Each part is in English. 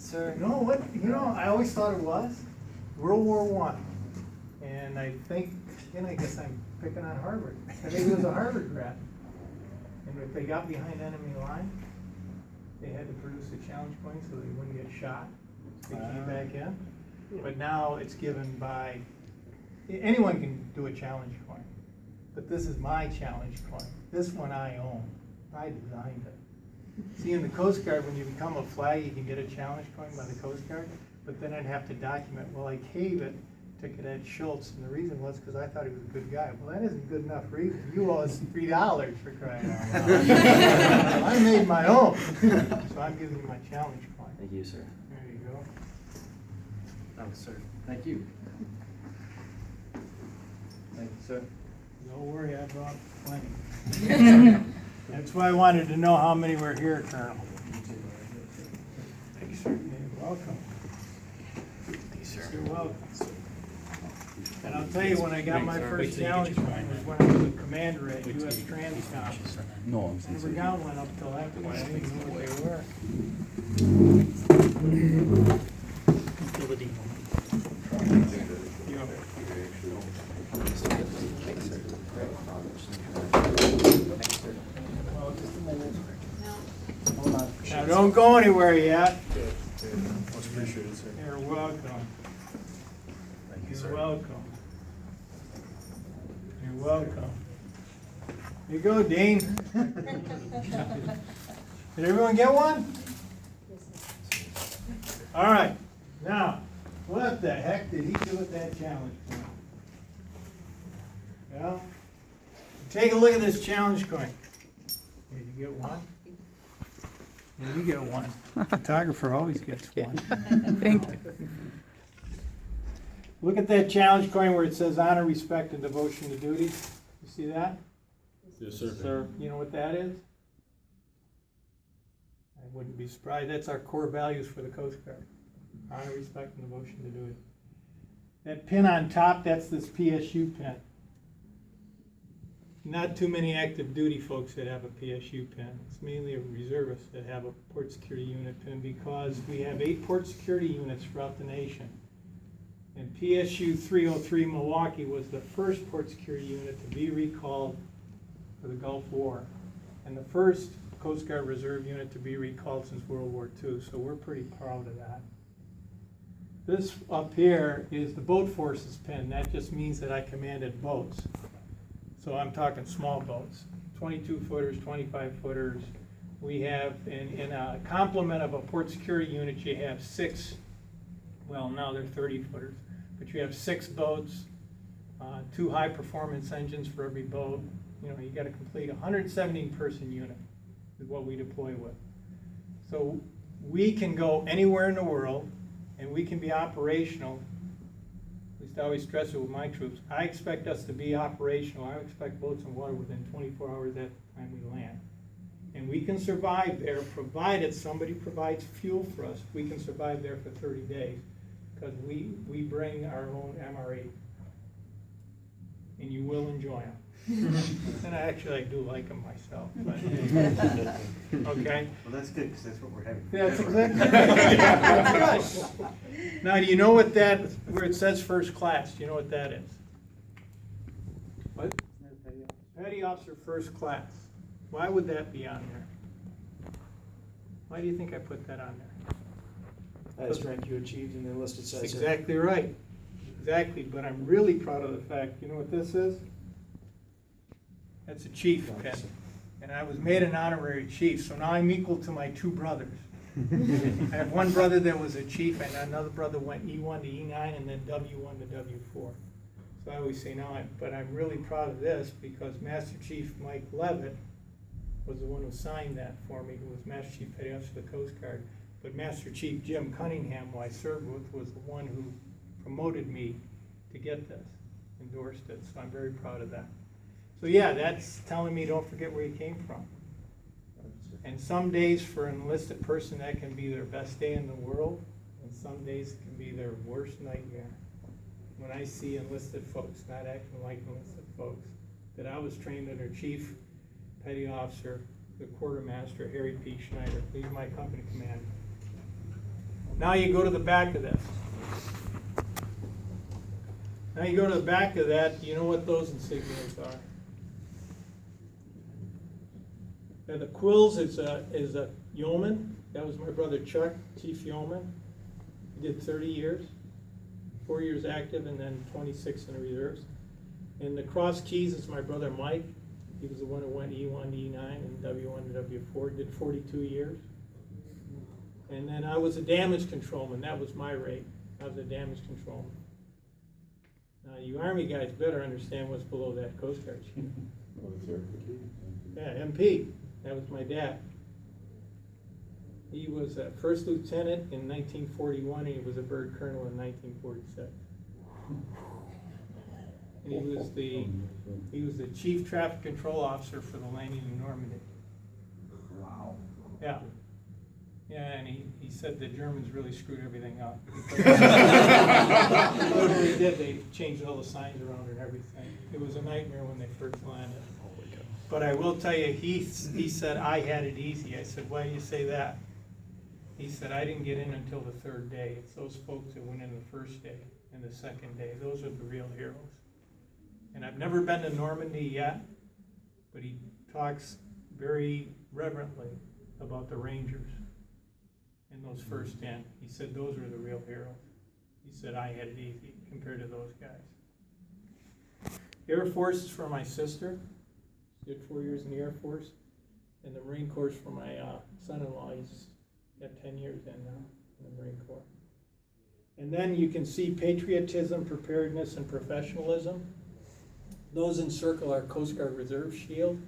Sir. You know what? I always thought it was World War I. And I think, I guess I'm picking on Harvard. I think it was a Harvard grad. And if they got behind enemy line, they had to produce a challenge point so they wouldn't get shot. So they came back in. But now it's given by, anyone can do a challenge coin. But this is my challenge coin. This one I own. I designed it. See, in the Coast Guard, when you become a flag, you can get a challenge coin by the Coast Guard. But then I'd have to document, well, I gave it to Cadet Schultz, and the reason was because I thought he was a good guy. Well, that isn't good enough reason. You owe us $3 for crying out loud. I made my own. So I'm giving you my challenge coin. Thank you, sir. There you go. Oh, sir. Thank you. Thank you, sir. Don't worry, I brought plenty. That's why I wanted to know how many were here, Colonel. Thanks, sir. You're welcome. Thank you, sir. You're welcome. And I'll tell you, when I got my first challenge coin was when I was a commander at US Transcom. No, I never got one up till that point. I didn't even know what they were. Now, don't go anywhere yet. Much appreciated, sir. You're welcome. Thank you, You're sir. welcome. You're welcome. Here you go, Dean. Did everyone get one? All right. Now, what the heck did he do with that challenge coin? Well, take a look at this challenge coin. Did you get one? Yeah, you get one. Photographer always gets one. Thank you. Look at that challenge coin where it says honor, respect, and devotion to duty. You see that? Yes, sir. Sir, you know what that is? I wouldn't be surprised. That's our core values for the Coast Guard. Honor, respect, and devotion to duty. That pin on top, that's this PSU pin. Not too many active duty folks that have a PSU pin. It's mainly reservists that have a port security unit pin because we have 8 port security units throughout the nation. And PSU 303 Milwaukee was the first port security unit to be recalled for the Gulf War, and the first Coast Guard Reserve unit to be recalled since World War II, so we're pretty proud of that. This up here is the boat forces pin. That just means that I commanded boats. So I'm talking small boats, 22 footers, 25 footers. We have, in a complement of a port security unit, you have 6, well, now they're 30 footers, but you have 6 boats, 2 high performance engines for every boat. You got to complete a 117 person unit is what we deploy with. So we can go anywhere in the world and we can be operational. At least I always stress it with my troops. I expect us to be operational. I expect boats and water within 24 hours at the time we land. And we can survive there provided somebody provides fuel for us. We can survive there for 30 days because we bring our own MR8. And you will enjoy them. And I do like them myself. But, okay? Well, that's good, because that's what we're having. That's exactly right. Now, do you know what where it says first class, do you know what that is? What? Petty officer first class. Why would that be on there? Why do you think I put that on there? Highest rank you achieved in the enlisted side. That's exactly right. Exactly, but I'm really proud of the fact, you know what this is? That's a chief pin. And I was made an honorary chief, so now I'm equal to my 2 brothers. I have one brother that was a chief, and another brother went E1 to E9, and then W1 to W4. So I always say but I'm really proud of this because Master Chief Mike Levitt was the one who signed that for me, who was Master Chief Petty Officer of the Coast Guard. But Master Chief Jim Cunningham, who I served with, was the one who promoted me to get this, endorsed it. So I'm very proud of that. So yeah, that's telling me don't forget where you came from. And some days for an enlisted person, that can be their best day in the world, and some days it can be their worst nightmare. When I see enlisted folks not acting like enlisted folks, that I was trained under Chief Petty Officer, the Quartermaster, Harry P. Schneider. He's my company commander. Now you go to the back of this. Now you go to the back of that, you know what those insignias are? And the quills is a yeoman. That was my brother Chuck, Chief Yeoman. He did 30 years, 4 years active and then 26 in the reserves. And the cross keys is my brother Mike. He was the one who went E1 to E9 and W1 to W4, did 42 years. And then I was a damage controlman. That was my rate. I was a damage controlman. Now, you Army guys better understand what's below that Coast Guard sheet. Yeah, MP. That was my dad. He was a first lieutenant in 1941, and he was a bird colonel in 1946. And he was the chief traffic control officer for the landing in Normandy. Wow. Yeah. Yeah, and he said the Germans really screwed everything up. Literally did. They changed all the signs around and everything. It was a nightmare when they first landed. But I will tell you, he said I had it easy. I said, why do you say that? He said, I didn't get in until the third day. It's those folks that went in the first day and the second day. Those are the real heroes. And I've never been to Normandy yet, but he talks very reverently about the Rangers in those first 10. He said, those are the real heroes. He said, I had it easy compared to those guys. Air Force is for my sister. Did 4 years in the Air Force. And the Marine Corps is for my son-in-law. He's got 10 years in now in the Marine Corps. And then you can see patriotism, preparedness, and professionalism. Those in circle are Coast Guard Reserve Shield.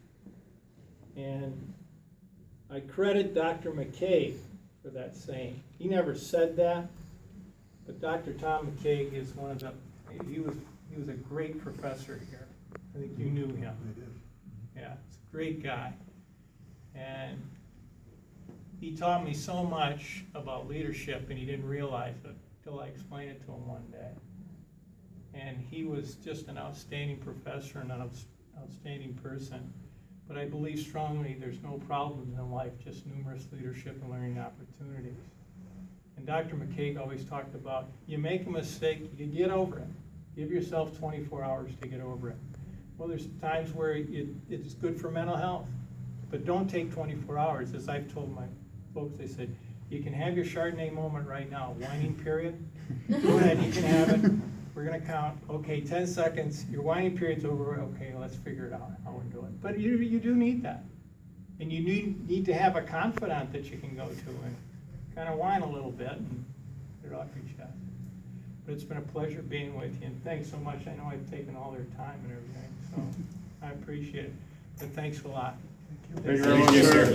And I credit Dr. McCaig for that saying. He never said that, but Dr. Tom McCaig is one of the, he was a great professor here. I think you knew him. Yeah, he's a great guy. And he taught me so much about leadership, and he didn't realize it until I explained it to him one day. And he was just an outstanding professor and an outstanding person. But I believe strongly there's no problems in life, just numerous leadership and learning opportunities. And Dr. McCaig always talked about, you make a mistake, you get over it. Give yourself 24 hours to get over it. Well, there's times where it's good for mental health, but don't take 24 hours. As I've told my folks, they said, you can have your Chardonnay moment right now, whining period. Go ahead, you can have it. We're gonna count, okay, 10 seconds, your whining period's over, okay, let's figure it out, how we're doing. But you do need that. And you need to have a confidant that you can go to and kind of whine a little bit and get it off your chest. But it's been a pleasure being with you, and thanks so much. I know I've taken all their time and everything, so I appreciate it. But thanks a lot. Thank you very much, sir.